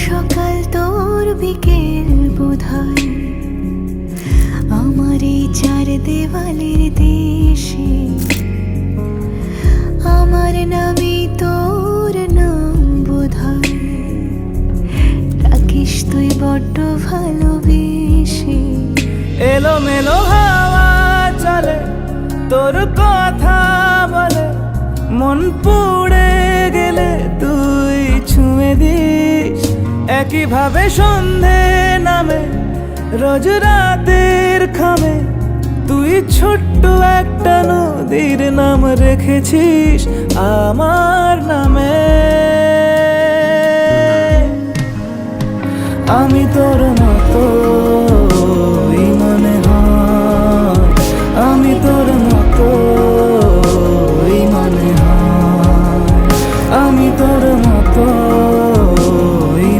সকাল তোর বিকেল বোধহয় আমার এই চার দেওয়ালের দেশে। আমার নামই তোর নাম বোধহয় ডাকিস তুই বড্ড ভালোবেসে। এলোমেলো হাওয়া চলে তোর কথা বলে, মন পুড়ে গেলে তুই ছুঁয়ে দিস। একইভাবে সন্ধে নামে রোজ রাতের খামে, তুই ছোট্ট একটা নদীর নাম রেখেছিস আমার নামে। আমি তোর মতো মনে হয়, আমি তোর মতো মনে হয়, আমি তোর মতো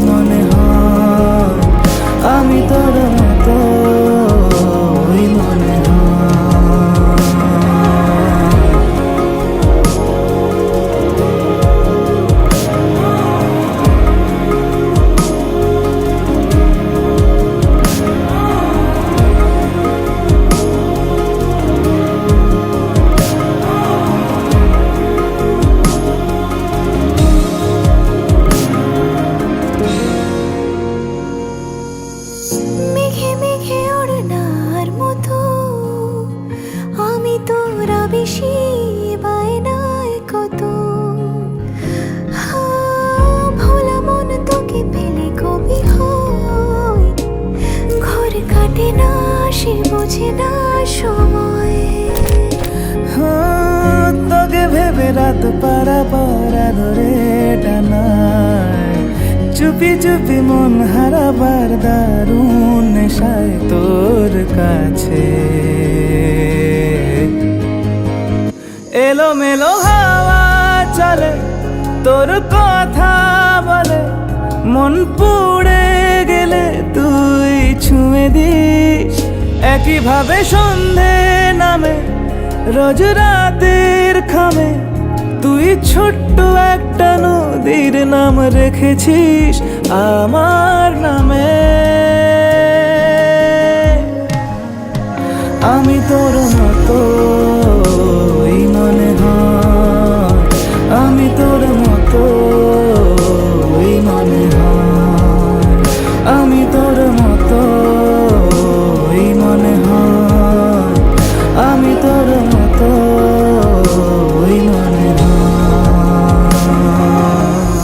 মনে হয়, আমি তোর মতো মনে হয়। মেঘে মেঘে ওড়নার মতো আমি তোরা বেশি বায়নায় কত। ভোলা মন তোকে পেলে কবি হয়, ঘর কাটে না সে বোঝে না সময়। তোকে ভেবে রাত পারা পরা ধরে টানায়, চুপি চুপি মন হারাবার দারুণ নেশায় তোর কাছে। এলোমেলো হাওয়া চলে তোর কথা বলে, মন পুড়ে গেলে তুই ছুঁয়ে দিস। একইভাবে সন্ধে নামে রোজ রাতের খামে, তুই ছোট্ট একটা নদীর নাম রেখেছিস আমার নামে। আমি তোর মতো